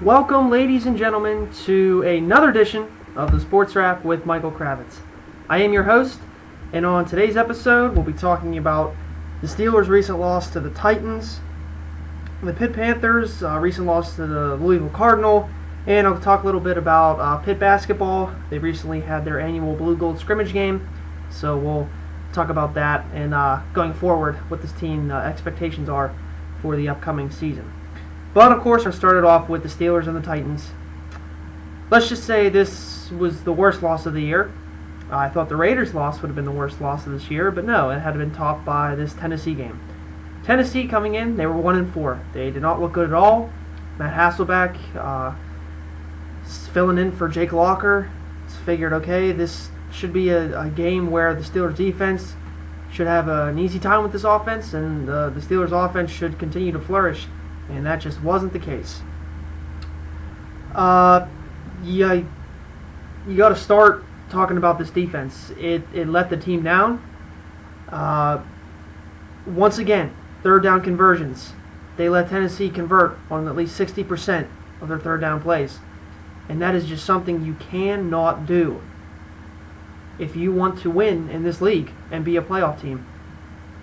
Welcome, ladies and gentlemen, to another edition of the Sports Wrap with Michael Kravetz. I am your host, and on today's episode, we'll be talking about the Steelers' recent loss to the Titans, the Pitt Panthers' recent loss to the Louisville Cardinal, and I'll talk a little bit about Pitt basketball. They recently had their annual blue-gold scrimmage game, so we'll talk about that and going forward what this team expectations are for the upcoming season. But of course, I started off with the Steelers and the Titans. Let's just say this was the worst loss of the year. I thought the Raiders' loss would have been the worst loss of this year, but no, it had been topped by this Tennessee game. Tennessee coming in, they were 1-4. They did not look good at all. Matt Hasselbeck filling in for Jake Locker. Figured, okay, this should be a game where the Steelers' defense should have an easy time with this offense, and the Steelers' offense should continue to flourish. And that just wasn't the case. You got to start talking about this defense. It let the team down. Once again, third down conversions. They let Tennessee convert on at least 60% of their third down plays. And that is just something you cannot do if you want to win in this league and be a playoff team.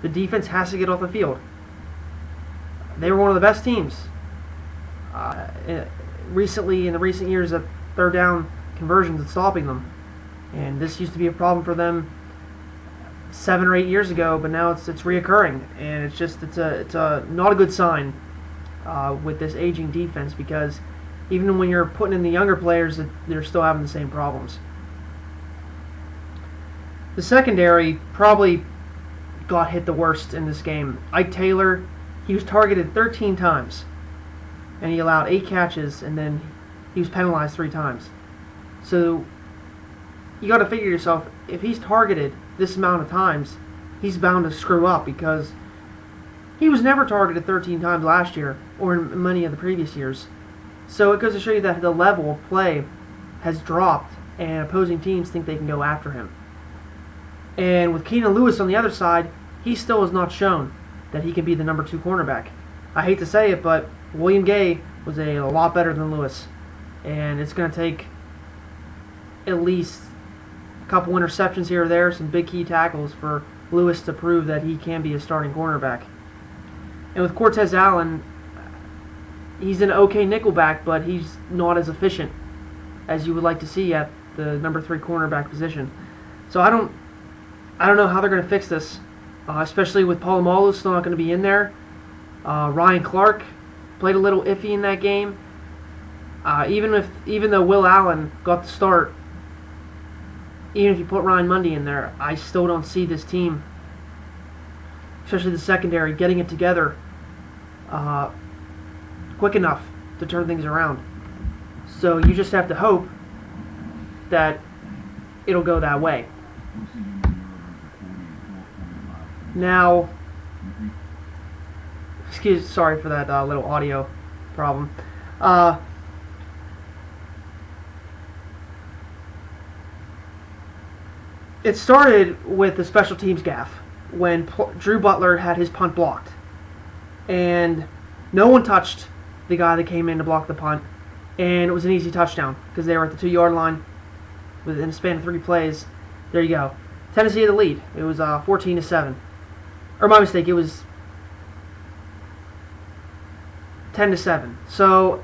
The defense has to get off the field. They were one of the best teams recently in the recent years at third down conversions and stopping them. And this used to be a problem for them 7 or 8 years ago, but now it's reoccurring, and it's not a good sign with this aging defense, because even when you're putting in the younger players, they're still having the same problems. The secondary probably got hit the worst in this game. Ike Taylor, he was targeted 13 times, and he allowed 8 catches, and then he was penalized 3 times. So you got to figure yourself, if he's targeted this amount of times, he's bound to screw up, because he was never targeted 13 times last year or in many of the previous years. So it goes to show you that the level of play has dropped, and opposing teams think they can go after him. And with Keenan Lewis on the other side, he still has not shown that he can be the number 2 cornerback. I hate to say it, but William Gay was a lot better than Lewis. And it's going to take at least a couple interceptions here or there, some big key tackles for Lewis to prove that he can be a starting cornerback. And with Cortez Allen, he's an okay nickelback, but he's not as efficient as you would like to see at the number 3 cornerback position. So I don't know how they're going to fix this. Especially with Polamalu still not going to be in there. Ryan Clark played a little iffy in that game. Even though Will Allen got the start, even if you put Ryan Mundy in there, I still don't see this team, especially the secondary, getting it together quick enough to turn things around. So you just have to hope that it'll go that way. Now, sorry for that little audio problem. It started with the special teams gaffe when Drew Butler had his punt blocked, and no one touched the guy that came in to block the punt, and it was an easy touchdown because they were at the 2-yard line within a span of 3 plays. There you go. Tennessee had the lead. It was 14-7. Or my mistake, it was 10-7. So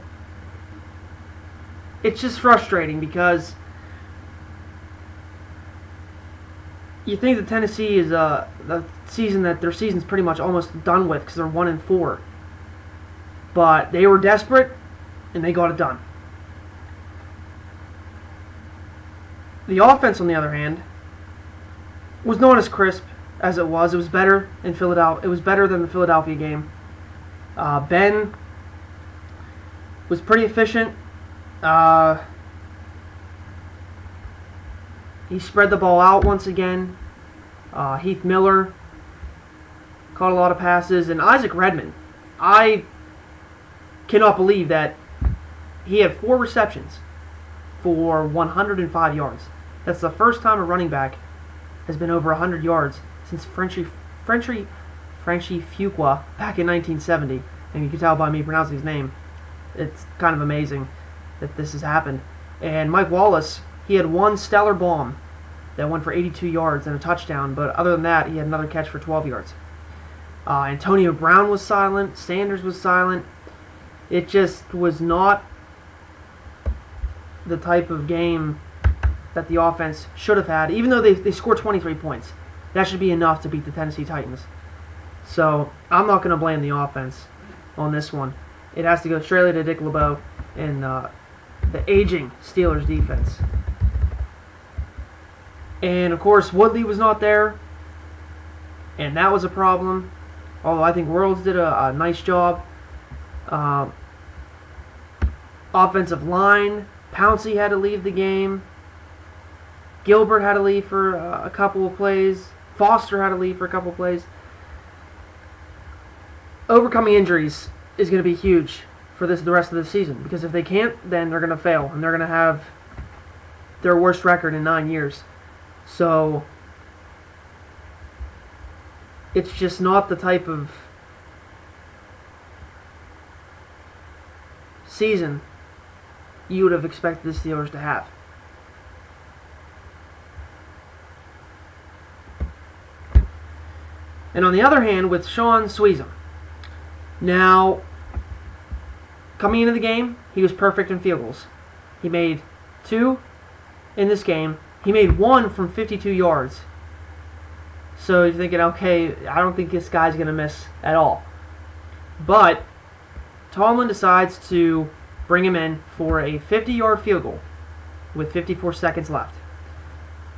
it's just frustrating because you think that Tennessee is their season's pretty much almost done with because they're 1-4. But they were desperate and they got it done. The offense, on the other hand, was not as crisp as it was. It was better in Philadelphia. It was better than the Philadelphia game. Ben was pretty efficient. He spread the ball out once again. Heath Miller caught a lot of passes, and Isaac Redman. I cannot believe that he had 4 receptions for 105 yards. That's the first time a running back has been over 100 yards since Frenchie Fuqua back in 1970. And you can tell by me pronouncing his name. It's kind of amazing that this has happened. And Mike Wallace, he had one stellar bomb that went for 82 yards and a touchdown, but other than that, he had another catch for 12 yards. Antonio Brown was silent. Sanders was silent. It just was not the type of game that the offense should have had, even though they scored 23 points. That should be enough to beat the Tennessee Titans. So I'm not going to blame the offense on this one. It has to go straight to Dick LeBeau and the aging Steelers defense. And, of course, Woodley was not there, and that was a problem. Although I think Worlds did a nice job. Offensive line, Pouncey had to leave the game. Gilbert had to leave for a couple of plays. Foster had to leave for a couple of plays. Overcoming injuries is going to be huge for the rest of the season, because if they can't, then they're going to fail, and they're going to have their worst record in 9 years. So it's just not the type of season you would have expected the Steelers to have. And on the other hand, with Sean Sweezum. Now, coming into the game, he was perfect in field goals. He made 2 in this game. He made 1 from 52 yards. So you're thinking, okay, I don't think this guy's going to miss at all. But Tomlin decides to bring him in for a 50-yard field goal with 54 seconds left.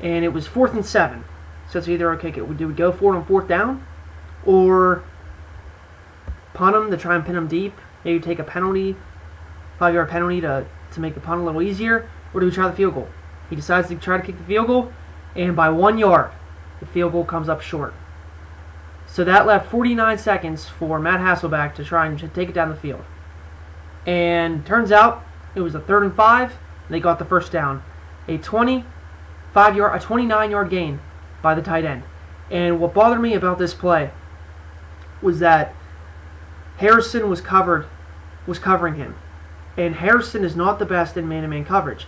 And it was 4th and 7. So it's either, okay, do we go for it on 4th down? Or punt him to try and pin him deep? Maybe take a penalty, 5-yard penalty to make the punt a little easier? Or do we try the field goal? He decides to try to kick the field goal, and by 1 yard, the field goal comes up short. So that left 49 seconds for Matt Hasselbeck to try and take it down the field. And turns out it was a 3rd and 5. And they got the first down. A 29-yard gain by the tight end. And what bothered me about this play was that Harrison was covering him. And Harrison is not the best in man-to-man coverage.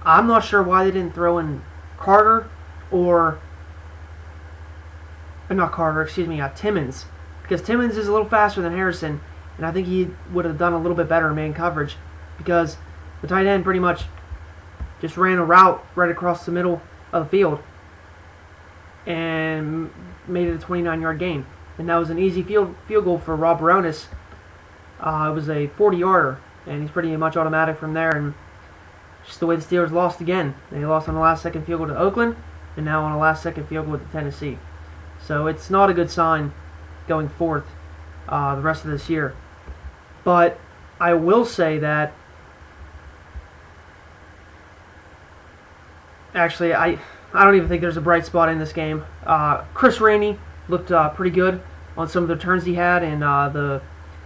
I'm not sure why they didn't throw in Carter or Timmons, because Timmons is a little faster than Harrison, and I think he would have done a little bit better in man coverage, because the tight end pretty much just ran a route right across the middle of the field and made it a 29-yard gain, and that was an easy field goal for Rob Baronis. It was a 40-yarder, and he's pretty much automatic from there. And just the way the Steelers lost again. They lost on the last-second field goal to Oakland, and now on a last-second field goal to Tennessee. So it's not a good sign going forth the rest of this year. But I will say that actually I don't even think there's a bright spot in this game. Chris Rainey looked pretty good on some of the turns he had, and the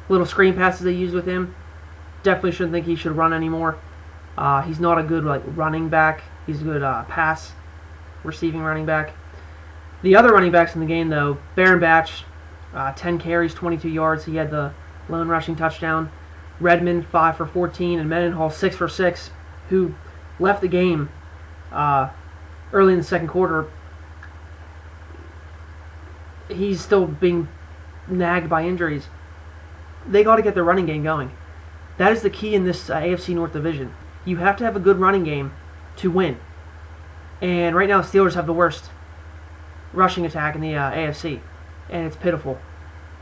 little screen passes they used with him. Definitely shouldn't think he should run anymore. He's not a good running back. He's a good pass receiving running back. The other running backs in the game, though, Baron Batch, 10 carries, 22 yards. He had the lone rushing touchdown. Redmond, 5 for 14, and Mendenhall, 6 for 6, who left the game early in the second quarter. He's still being nagged by injuries. They got to get their running game going. That is the key in this AFC North division. You have to have a good running game to win. And right now, the Steelers have the worst rushing attack in the AFC, and it's pitiful.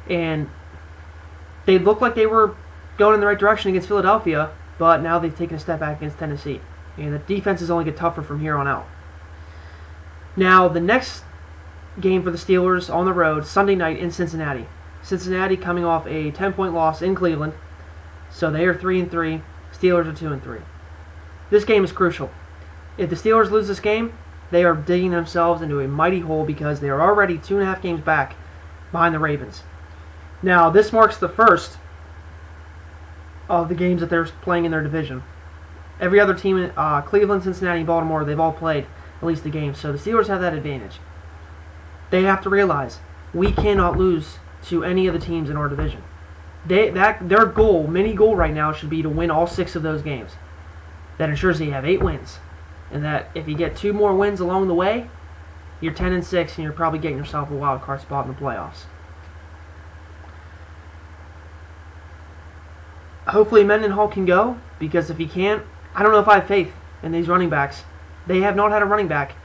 And they looked like they were going in the right direction against Philadelphia, but now they've taken a step back against Tennessee. And the defenses only get tougher from here on out. Now, the next game for the Steelers on the road, Sunday night in Cincinnati. Cincinnati coming off a 10-point loss in Cleveland, so they are 3-3. Steelers are 2-3. This game is crucial. If the Steelers lose this game, they are digging themselves into a mighty hole, because they are already 2.5 games back behind the Ravens. Now, this marks the first of the games that they're playing in their division. Every other team, Cleveland, Cincinnati, and Baltimore, they've all played at least a game, so the Steelers have that advantage. They have to realize we cannot lose to any of the teams in our division. Their goal, mini goal right now, should be to win all 6 of those games. That ensures that you have 8 wins, and that if you get 2 more wins along the way, you're 10-6, and you're probably getting yourself a wild card spot in the playoffs. Hopefully Mendenhall can go, because if he can't, I don't know if I have faith in these running backs. They have not had a running back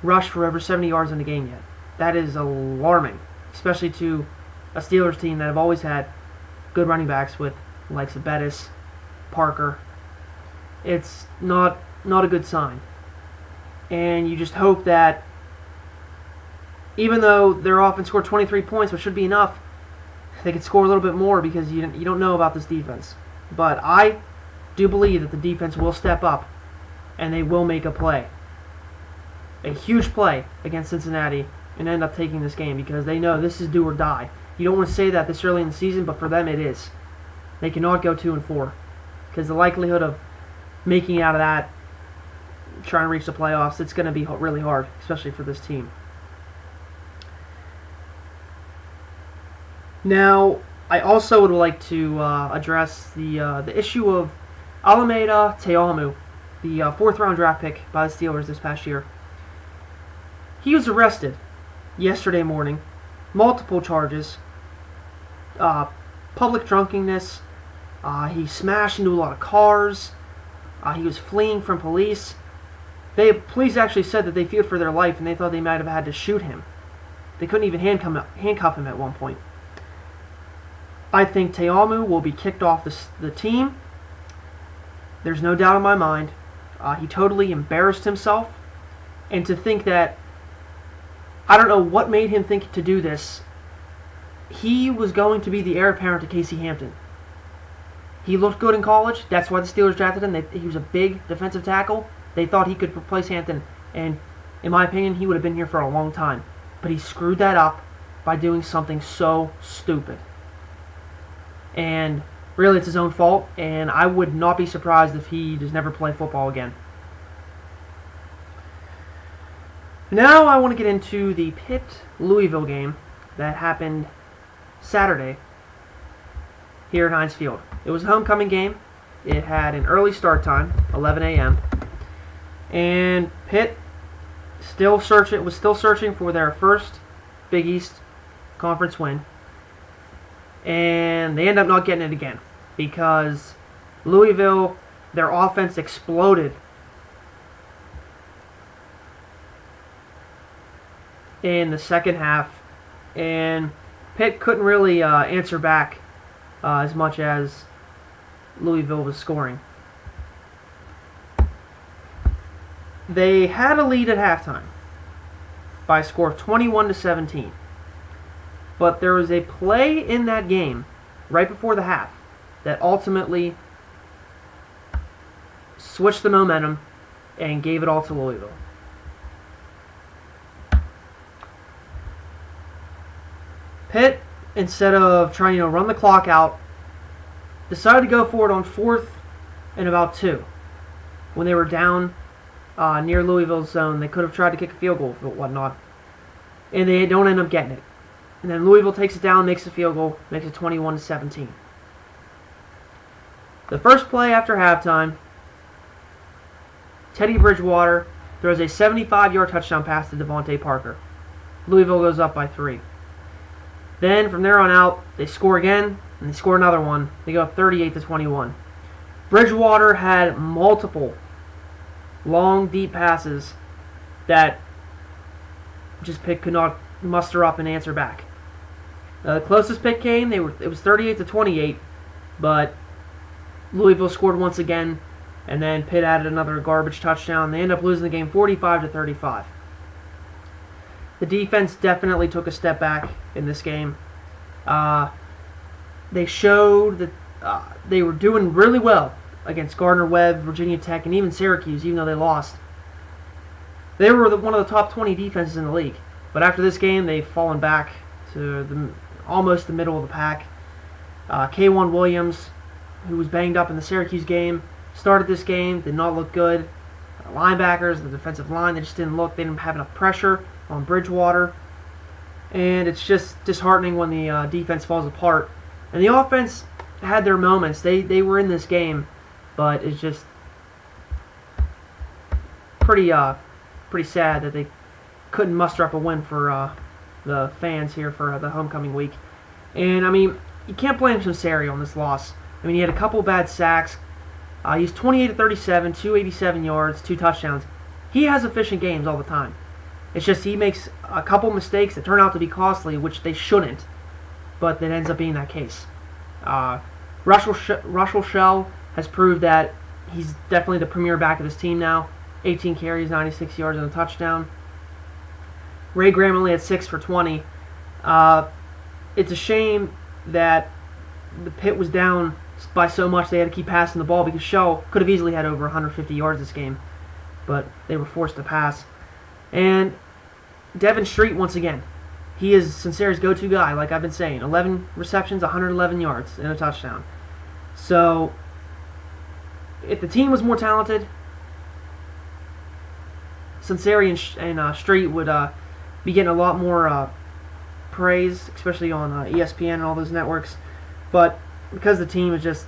rush for over 70 yards in a game yet. That is alarming, especially to a Steelers team that have always had good running backs with the likes of Bettis, Parker. It's not a good sign. And you just hope that even though their offense scored 23 points, which should be enough, they could score a little bit more, because you don't know about this defense. But I do believe that the defense will step up and they will make a play. A huge play against Cincinnati and end up taking this game, because they know this is do or die. You don't want to say that this early in the season, but for them it is. They cannot go 2-4, because the likelihood of making out of that, trying to reach the playoffs, it's going to be really hard, especially for this team. Now, I also would like to address the issue of Alameda Teamu, the 4th-round draft pick by the Steelers this past year. He was arrested yesterday morning, multiple charges, public drunkenness, he smashed into a lot of cars, he was fleeing from police. Police actually said that they feared for their life and they thought they might have had to shoot him. They couldn't even handcuff him at one point. I think Teamu will be kicked off the team. There's no doubt in my mind. He totally embarrassed himself. And to think that, I don't know what made him think to do this. He was going to be the heir apparent to Casey Hampton. He looked good in college. That's why the Steelers drafted him. He was a big defensive tackle. They thought he could replace Hampton. And in my opinion, he would have been here for a long time. But he screwed that up by doing something so stupid. And really, it's his own fault. And I would not be surprised if he does never play football again. Now I want to get into the Pitt-Louisville game that happened Saturday here at Heinz Field. It was a homecoming game. It had an early start time, 11 a.m. And Pitt was still searching for their first Big East Conference win. And they end up not getting it again, because Louisville, their offense exploded in the second half, and Pitt couldn't really answer back as much as Louisville was scoring. They had a lead at halftime by a score of 21-17. But there was a play in that game right before the half that ultimately switched the momentum and gave it all to Louisville. Pitt, instead of trying to run the clock out, decided to go for it on 4th and about 2. When they were down near Louisville's zone, they could have tried to kick a field goal or whatnot, and they don't end up getting it. And then Louisville takes it down, makes a field goal, makes it 21-17. The first play after halftime, Teddy Bridgewater throws a 75-yard touchdown pass to Devontae Parker. Louisville goes up by 3. Then from there on out, they score again, and they score another one. They go up 38-21. Bridgewater had multiple long, deep passes that just Pitt could not muster up and answer back. The closest Pitt came, it was 38-28, but Louisville scored once again, and then Pitt added another garbage touchdown. They end up losing the game 45-35. The defense definitely took a step back in this game. They showed that they were doing really well against Gardner-Webb, Virginia Tech, and even Syracuse, even though they lost. They were one of the top 20 defenses in the league. But after this game, they've fallen back to almost the middle of the pack. K1 Williams, who was banged up in the Syracuse game, started this game, did not look good. The linebackers, the defensive line, they just didn't look. They didn't have enough pressure on Bridgewater. And it's just disheartening when the defense falls apart And the offense had their moments. They were in this game, but it's just pretty sad that they couldn't muster up a win for the fans here for the homecoming week. And I mean, you can't blame Sunseri on this loss. I mean, he had a couple bad sacks. He's 28 of 37, 287 yards, 2 touchdowns. He has efficient games all the time. It's just he makes a couple mistakes that turn out to be costly, which they shouldn't, but that ends up being that case. Russell Shell has proved that he's definitely the premier back of this team now. 18 carries, 96 yards, and a touchdown. Ray Graham only had 6 for 20. It's a shame that the Pitt was down by so much they had to keep passing the ball, because Shell could have easily had over 150 yards this game, but they were forced to pass. And Devin Street, once again, he is Sunseri's go-to guy, like I've been saying. 11 receptions, 111 yards, and a touchdown. So, if the team was more talented, Sunseri and Street would be getting a lot more praise, especially on ESPN and all those networks. But because the team is just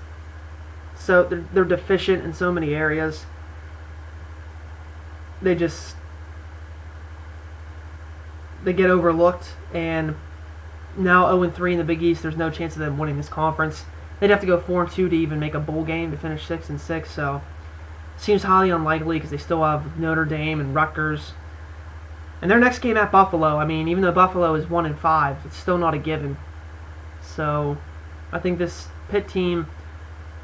so they're deficient in so many areas, they get overlooked. And now 0-3 in the Big East, there's no chance of them winning this conference. They'd have to go 4-2 to even make a bowl game to finish 6-6. So seems highly unlikely, because they still have Notre Dame and Rutgers. And their next game at Buffalo, I mean, even though Buffalo is 1-5, it's still not a given. So I think this Pitt team,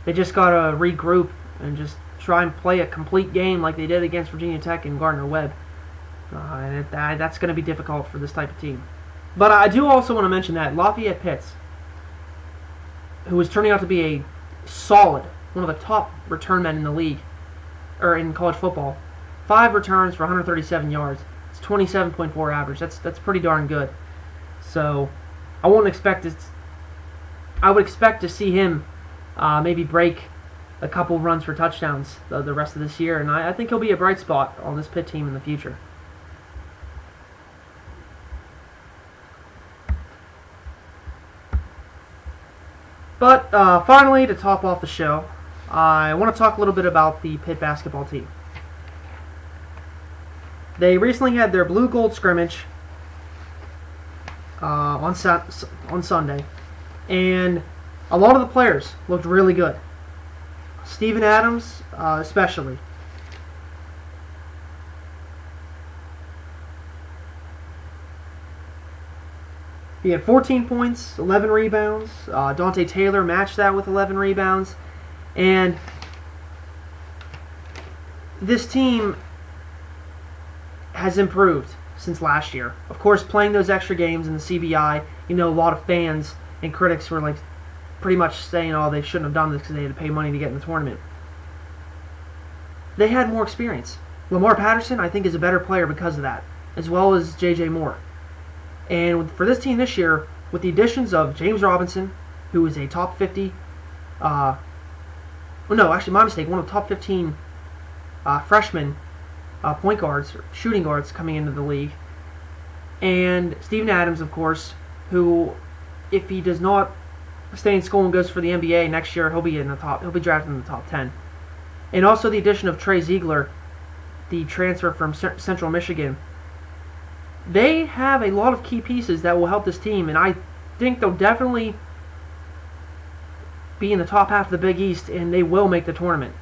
they just got to regroup and just try and play a complete game like they did against Virginia Tech and Gardner-Webb. And that's going to be difficult for this type of team. But I do also want to mention that Lafayette Pitts, who is turning out to be a solid, one of the top return men in the league, or in college football, 5 returns for 137 yards. It's 27.4 average. That's pretty darn good. So I would expect to see him maybe break a couple runs for touchdowns the rest of this year, and I think he'll be a bright spot on this Pitt team in the future. But finally, to top off the show, I want to talk a little bit about the Pitt basketball team. They recently had their blue-gold scrimmage on Sunday, and a lot of the players looked really good. Steven Adams, especially. He had 14 points, 11 rebounds. Dante Taylor matched that with 11 rebounds. And this team has improved since last year. Of course, playing those extra games in the CBI, a lot of fans and critics were pretty much saying, oh, they shouldn't have done this because they had to pay money to get in the tournament. They had more experience. Lamar Patterson, I think, is a better player because of that, as well as J.J. Moore. And for this team this year, with the additions of James Robinson, who is a top 50, one of the top 15 freshman point guards, or shooting guards coming into the league, and Steven Adams, of course, who, if he does not stay in school and goes for the NBA next year, he'll be drafted in the top 10. And also the addition of Trey Ziegler, the transfer from Central Michigan. They have a lot of key pieces that will help this team, and I think they'll definitely be in the top half of the Big East, and they will make the tournament.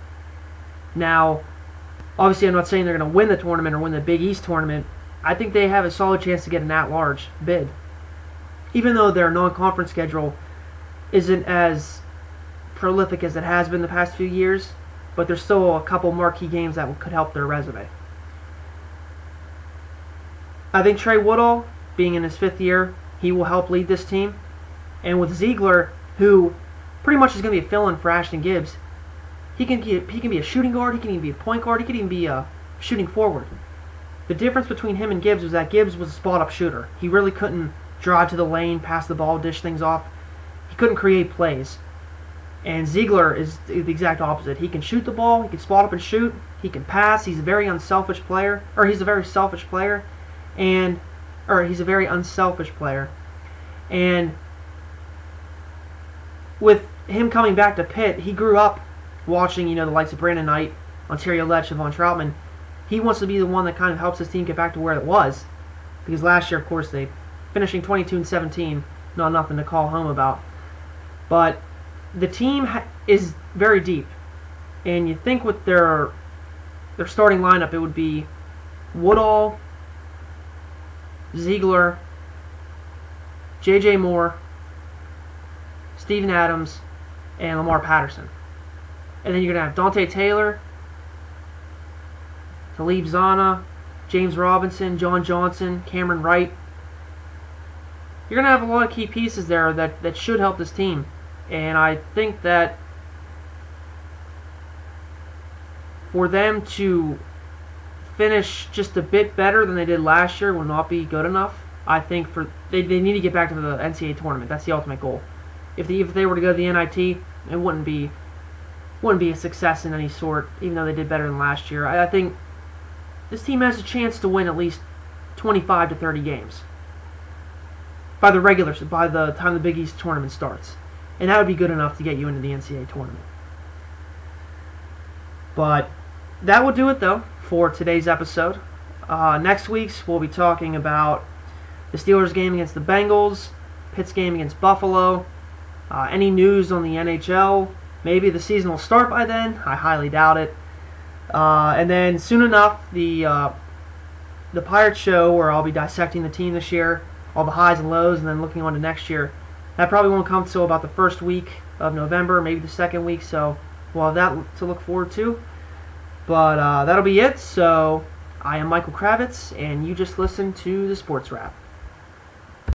Now, obviously I'm not saying they're going to win the tournament or win the Big East tournament. I think they have a solid chance to get an at-large bid. Even though their non-conference schedule isn't as prolific as it has been the past few years, but there's still a couple marquee games that could help their resume. I think Trey Woodall, being in his 5th year, he will help lead this team. And with Ziegler, who pretty much is going to be a fill-in for Ashton Gibbs, he can be a shooting guard, he can even be a point guard, he can even be a shooting forward. The difference between him and Gibbs was that Gibbs was a spot-up shooter. He really couldn't drive to the lane, pass the ball, dish things off. He couldn't create plays. And Ziegler is the exact opposite. He can shoot the ball, he can spot up and shoot, he can pass, he's a very selfish player. And he's a very unselfish player. And with him coming back to Pitt, he grew up watching, the likes of Brandon Knight, Ontario Lett, Siobhan Troutman. He wants to be the one that kind of helps his team get back to where it was. Because last year, of course, they finishing 22-17, not nothing to call home about. But the team is very deep. And you think with their starting lineup, it would be Woodall, Ziegler, J.J. Moore, Steven Adams, and Lamar Patterson. And then you're going to have Dante Taylor, Talib Zana, James Robinson, John Johnson, Cameron Wright. You're going to have a lot of key pieces there that should help this team. And I think that for them to finish just a bit better than they did last year will not be good enough. I think they need to get back to the NCAA tournament. That's the ultimate goal. If they were to go to the NIT, it wouldn't be a success in any sort, even though they did better than last year. I think this team has a chance to win at least 25 to 30 games by the time the Big East tournament starts. And that would be good enough to get you into the NCAA tournament. But that will do it, though, for today's episode. Next week's, we'll be talking about the Steelers game against the Bengals, Pitt's game against Buffalo, any news on the NHL. Maybe the season will start by then. I highly doubt it. And then soon enough, the Pirate Show, where I'll be dissecting the team this year, all the highs and lows, and then looking on to next year. That probably won't come until about the first week of November, maybe the second week, so we'll have that to look forward to. But that'll be it. So I am Michael Kravetz, and you just listened to the Sports Wrap.